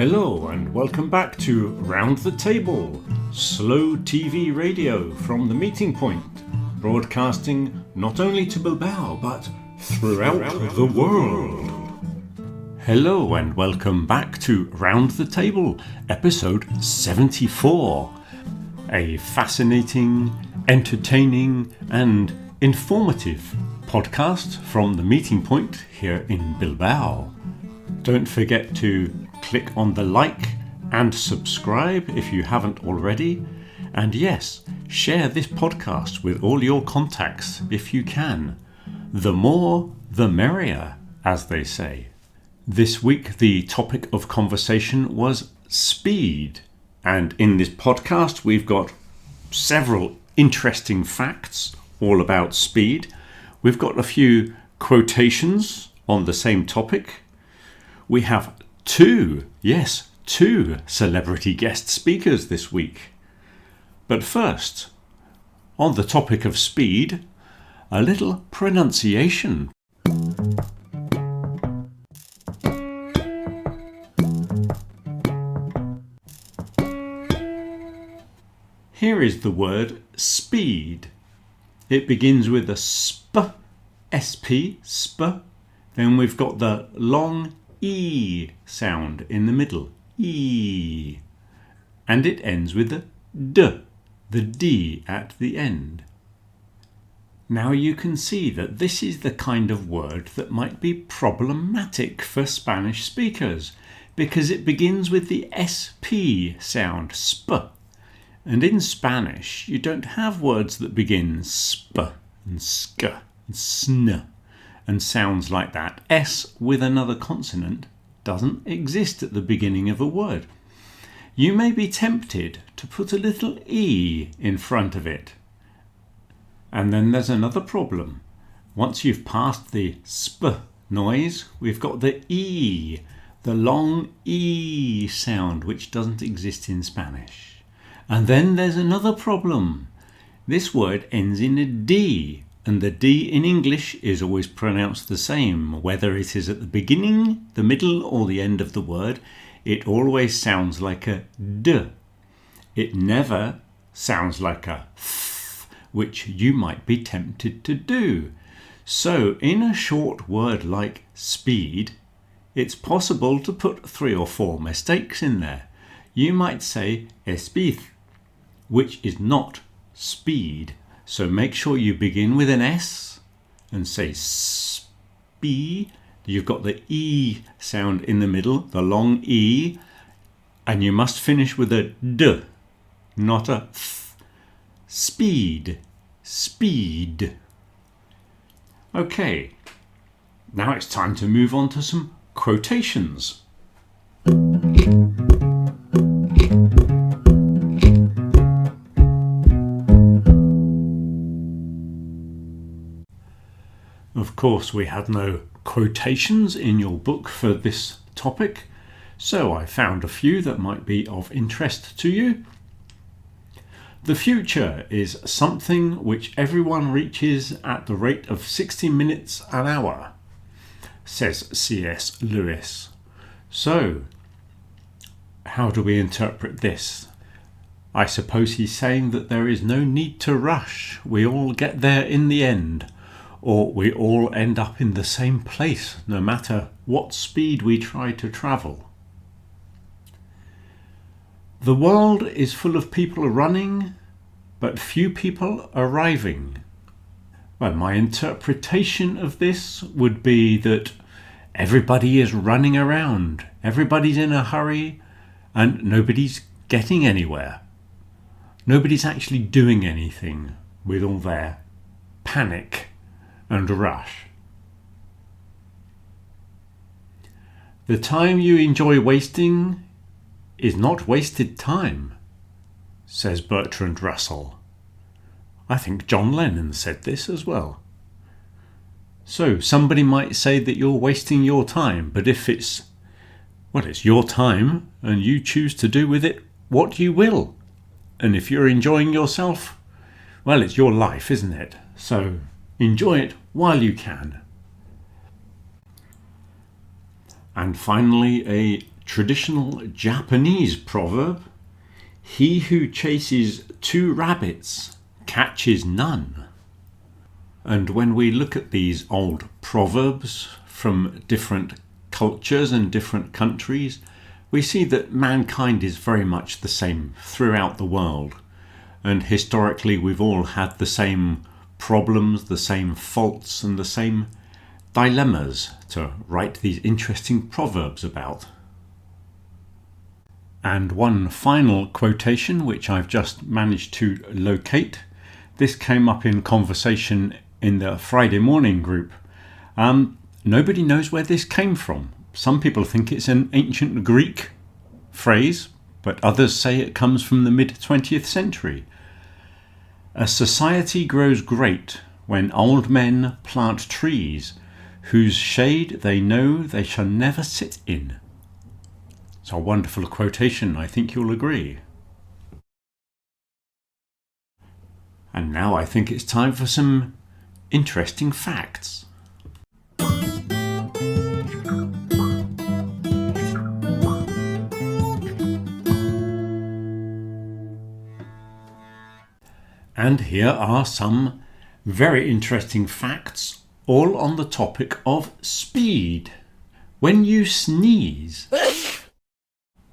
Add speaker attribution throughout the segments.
Speaker 1: Hello and welcome back to Round the Table, slow TV radio from the meeting point, broadcasting not only to Bilbao but throughout the world. Hello and welcome back to Round the Table, episode 74. A fascinating, entertaining and informative podcast from the meeting point here in Bilbao. Don't forget to click on the like and subscribe if you haven't already. And yes, share this podcast with all your contacts if you can. The more, the merrier, as they say. This week, the topic of conversation was speed. And in this podcast, we've got several interesting facts all about speed. We've got a few quotations on the same topic. We have two celebrity guest speakers this week. But first, on the topic of speed, a little pronunciation. Here is the word speed. It begins with a sp, sp, sp. Then we've got the long E sound in the middle, E. And it ends with the D at the end. Now you can see that this is the kind of word that might be problematic for Spanish speakers because it begins with the SP sound, sp. And in Spanish, you don't have words that begin sp and sk and sn. And sounds like that. S with another consonant doesn't exist at the beginning of a word. You may be tempted to put a little E in front of it. And then there's another problem. Once you've passed the sp noise, we've got the E, the long E sound, which doesn't exist in Spanish. And then there's another problem. This word ends in a D. And the D in English is always pronounced the same, whether it is at the beginning, the middle or the end of the word. It always sounds like a D. It never sounds like a th, which you might be tempted to do. So in a short word like speed, it's possible to put 3 or 4 mistakes in there. You might say espid, which is not speed. So make sure you begin with an S and say spee. You've got the E sound in the middle, the long E, and you must finish with a D, not a th. Speed, speed. Okay, now it's time to move on to some quotations. Of course, we had no quotations in your book for this topic, so I found a few that might be of interest to you. The future is something which everyone reaches at the rate of 60 minutes an hour, says C.S. Lewis. So, how do we interpret this? I suppose he's saying that there is no need to rush. We all get there in the end. Or we all end up in the same place, no matter what speed we try to travel. The world is full of people running, but few people arriving. Well, my interpretation of this would be that everybody is running around, everybody's in a hurry, and nobody's getting anywhere. Nobody's actually doing anything with all their panic and rush. The time you enjoy wasting is not wasted time, says Bertrand Russell. I think John Lennon said this as well. So somebody might say that you're wasting your time, but if it's your time and you choose to do with it what you will. And if you're enjoying yourself, well, it's your life, isn't it? So enjoy it while you can. And finally, a traditional Japanese proverb, "He who chases 2 rabbits catches none." And when we look at these old proverbs from different cultures and different countries, we see that mankind is very much the same throughout the world. And historically, we've all had the same problems, the same faults, and the same dilemmas to write these interesting proverbs about. And one final quotation, which I've just managed to locate. This came up in conversation in the Friday morning group. Nobody knows where this came from. Some people think it's an ancient Greek phrase, but others say it comes from the mid-20th century. "A society grows great when old men plant trees whose shade they know they shall never sit in." It's a wonderful quotation, I think you'll agree. And now I think it's time for some interesting facts. And here are some very interesting facts, all on the topic of speed. When you sneeze,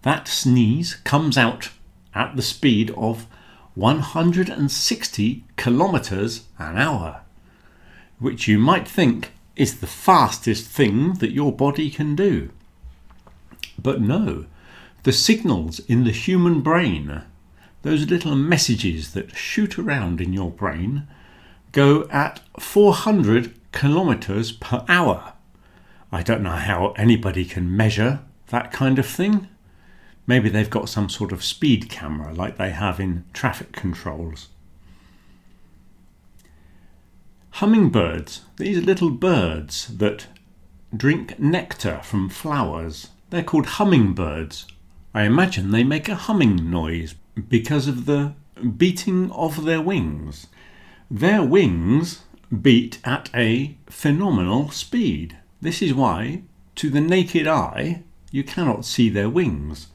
Speaker 1: that sneeze comes out at the speed of 160 kilometers an hour, which you might think is the fastest thing that your body can do. But no, the signals in the human brain, those little messages that shoot around in your brain, go at 400 kilometers per hour. I don't know how anybody can measure that kind of thing. Maybe they've got some sort of speed camera like they have in traffic controls. Hummingbirds, these little birds that drink nectar from flowers, they're called hummingbirds. I imagine they make a humming noise because of the beating of their wings. Their wings beat at a phenomenal speed. This is why, to the naked eye, you cannot see their wings,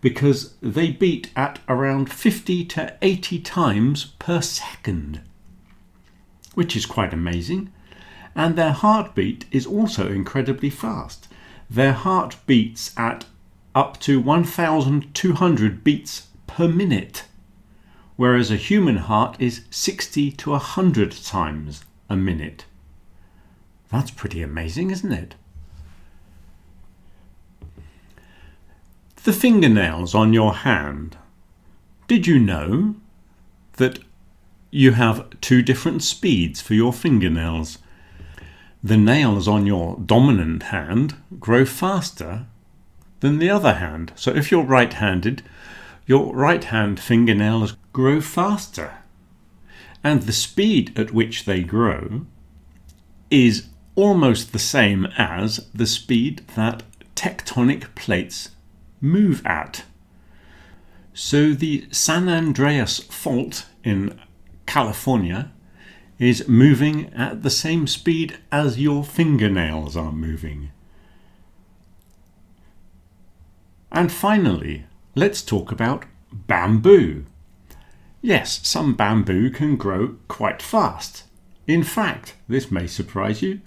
Speaker 1: because they beat at around 50 to 80 times per second, which is quite amazing. And their heartbeat is also incredibly fast. Their heart beats at up to 1,200 beats per minute, whereas a human heart is 60 to 100 times a minute. That's pretty amazing, isn't it? The fingernails on your hand. Did you know that you have 2 different speeds for your fingernails? The nails on your dominant hand grow faster than the other hand. So if you're right-handed, your right hand fingernails grow faster. And the speed at which they grow is almost the same as the speed that tectonic plates move at. So the San Andreas Fault in California is moving at the same speed as your fingernails are moving. And finally, let's talk about bamboo. Yes, some bamboo can grow quite fast. In fact, this may surprise you,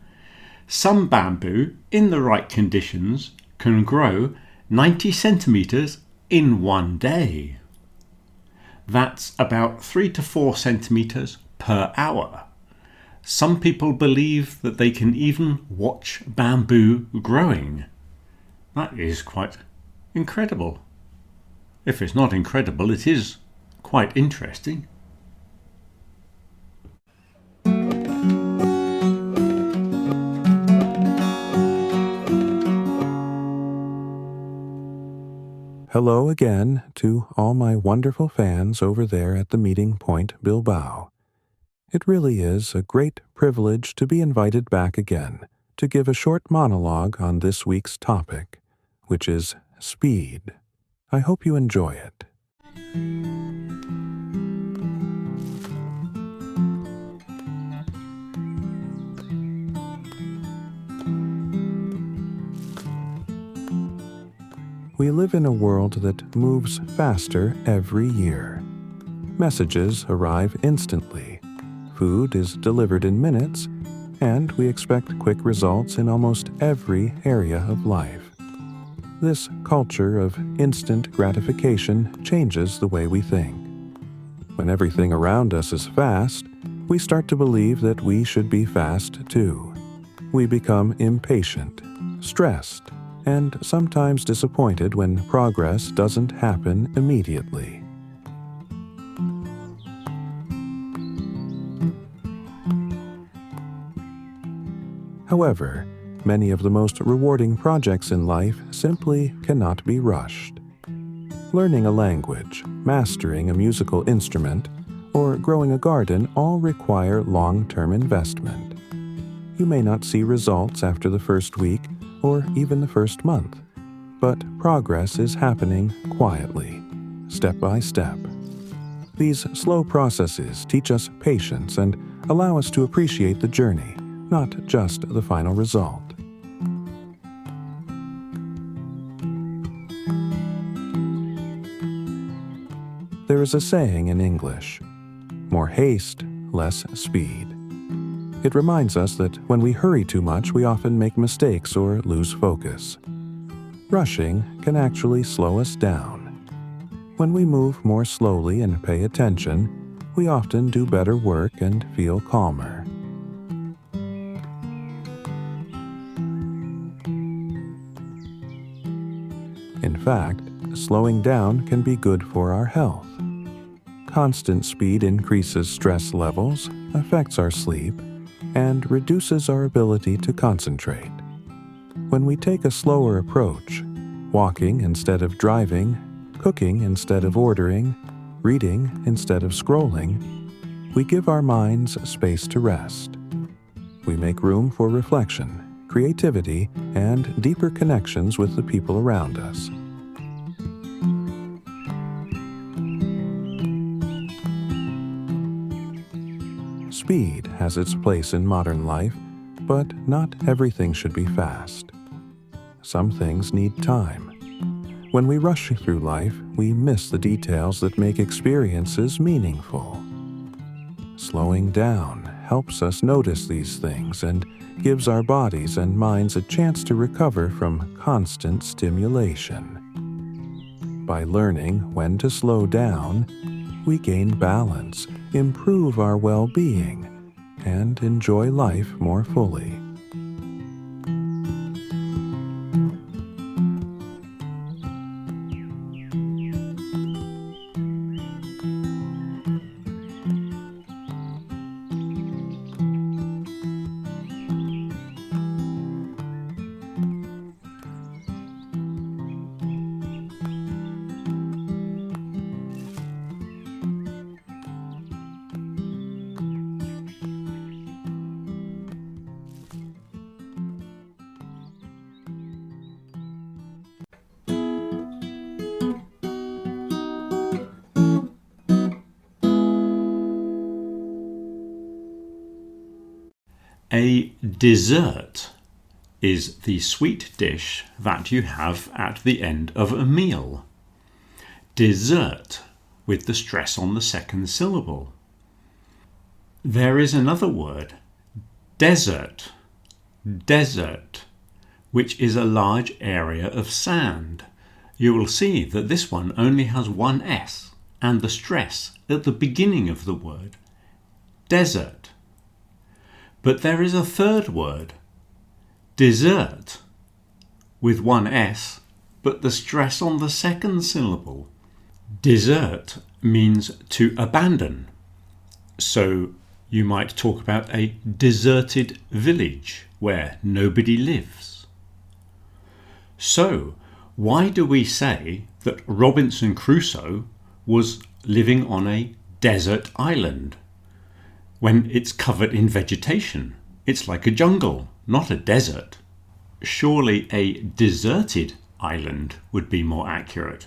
Speaker 1: some bamboo in the right conditions can grow 90 centimetres in one day. That's about 3 to 4 centimetres per hour. Some people believe that they can even watch bamboo growing. That is quite incredible. If it's not incredible, it is quite interesting.
Speaker 2: Hello again to all my wonderful fans over there at the Meeting Point Bilbao. It really is a great privilege to be invited back again to give a short monologue on this week's topic, which is speed. I hope you enjoy it. We live in a world that moves faster every year. Messages arrive instantly. Food is delivered in minutes, and we expect quick results in almost every area of life. This culture of instant gratification changes the way we think. When everything around us is fast, we start to believe that we should be fast too. We become impatient, stressed, and sometimes disappointed when progress doesn't happen immediately. However, many of the most rewarding projects in life simply cannot be rushed. Learning a language, mastering a musical instrument, or growing a garden all require long-term investment. You may not see results after the first week or even the first month, but progress is happening quietly, step by step. These slow processes teach us patience and allow us to appreciate the journey, not just the final result. There is a saying in English, more haste, less speed. It reminds us that when we hurry too much, we often make mistakes or lose focus. Rushing can actually slow us down. When we move more slowly and pay attention, we often do better work and feel calmer. In fact, slowing down can be good for our health. Constant speed increases stress levels, affects our sleep, and reduces our ability to concentrate. When we take a slower approach, walking instead of driving, cooking instead of ordering, reading instead of scrolling, we give our minds space to rest. We make room for reflection, creativity, and deeper connections with the people around us. Speed has its place in modern life, but not everything should be fast. Some things need time. When we rush through life, we miss the details that make experiences meaningful. Slowing down helps us notice these things and gives our bodies and minds a chance to recover from constant stimulation. By learning when to slow down, we gain balance, improve our well-being, and enjoy life more fully.
Speaker 1: A dessert is the sweet dish that you have at the end of a meal. Dessert, with the stress on the second syllable. There is another word, desert, which is a large area of sand. You will see that this one only has one S and the stress at the beginning of the word, desert. But there is a third word, dessert, with one S, but the stress on the second syllable. Desert means to abandon. So you might talk about a deserted village where nobody lives. So, why do we say that Robinson Crusoe was living on a desert island? When it's covered in vegetation, it's like a jungle, not a desert. Surely a deserted island would be more accurate.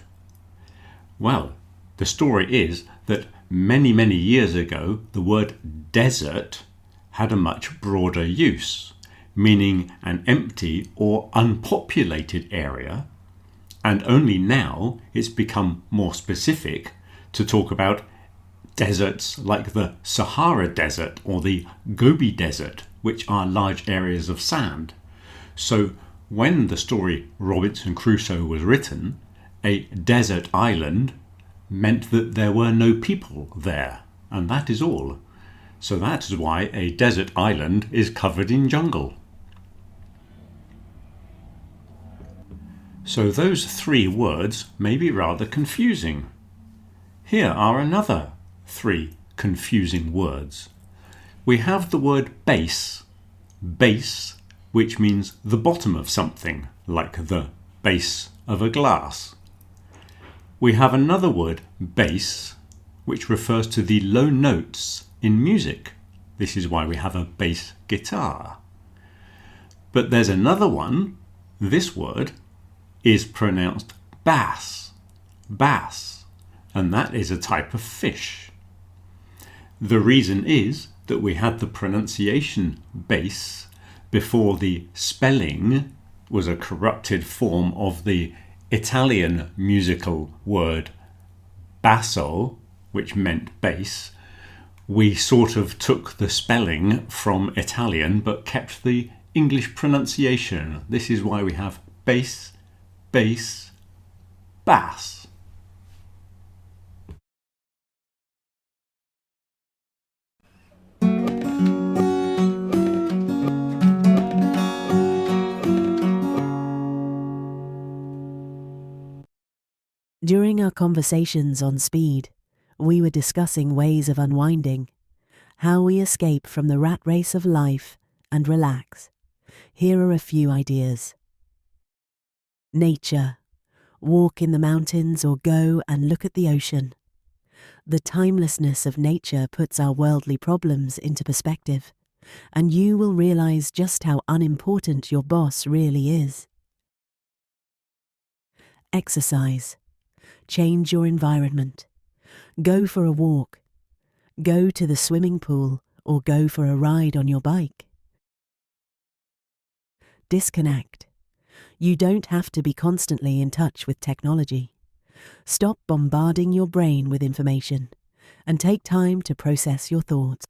Speaker 1: Well, the story is that many years ago, the word desert had a much broader use, meaning an empty or unpopulated area, and only now it's become more specific to talk about deserts like the Sahara Desert or the Gobi Desert, which are large areas of sand. So when the story Robinson Crusoe was written, a desert island meant that there were no people there, and that is all. So that is why a desert island is covered in jungle. So those 3 words may be rather confusing. Here are another 3 confusing words. We have the word base, which means the bottom of something, like the base of a glass. We have another word, bass, which refers to the low notes in music. This is why we have a bass guitar. But there's another one. This word is pronounced bass, and that is a type of fish. The reason is that we had the pronunciation bass before the spelling was a corrupted form of the Italian musical word basso, which meant bass. We sort of took the spelling from Italian but kept the English pronunciation. This is why we have bass, bass.
Speaker 3: During our conversations on speed, we were discussing ways of unwinding, how we escape from the rat race of life and relax. Here are a few ideas. Nature. Walk in the mountains or go and look at the ocean. The timelessness of nature puts our worldly problems into perspective, and you will realize just how unimportant your boss really is. Exercise. Change your environment. Go for a walk. Go to the swimming pool or go for a ride on your bike. Disconnect. You don't have to be constantly in touch with technology. Stop bombarding your brain with information and take time to process your thoughts.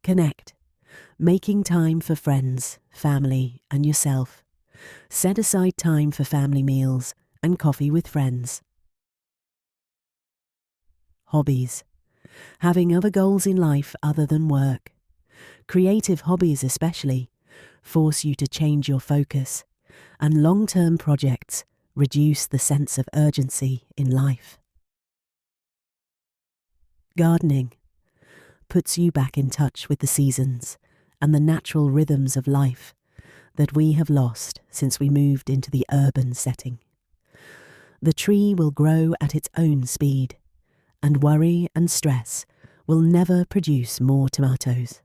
Speaker 3: Connect. Making time for friends, family, and yourself. Set aside time for family meals and coffee with friends. Hobbies. Having other goals in life other than work. Creative hobbies especially force you to change your focus, and long-term projects reduce the sense of urgency in life. Gardening puts you back in touch with the seasons and the natural rhythms of life that we have lost since we moved into the urban setting. The tree will grow at its own speed, and worry and stress will never produce more tomatoes.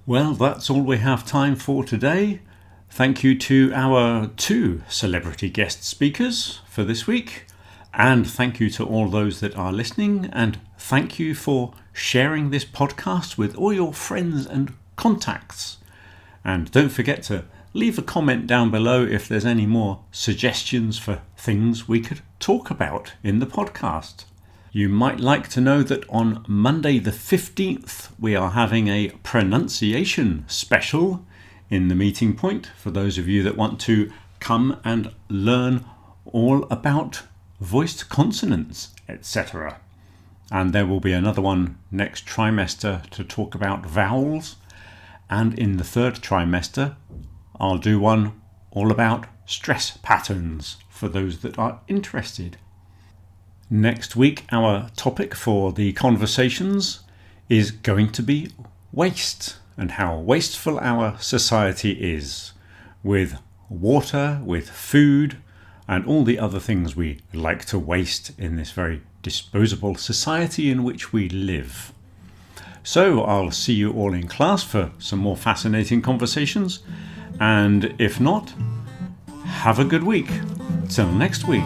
Speaker 1: Well, that's all we have time for today. Thank you to our 2 celebrity guest speakers for this week. And thank you to all those that are listening. And thank you for sharing this podcast with all your friends and contacts. And don't forget to leave a comment down below if there's any more suggestions for things we could talk about in the podcast. You might like to know that on Monday the 15th we are having a pronunciation special in the meeting point for those of you that want to come and learn all about voiced consonants, etc. And there will be another one next trimester to talk about vowels, and in the 3rd trimester I'll do one all about stress patterns for those that are interested. Next week, our topic for the conversations is going to be waste and how wasteful our society is with water, with food, and all the other things we like to waste in this very disposable society in which we live. So I'll see you all in class for some more fascinating conversations. And if not, have a good week. Till next week.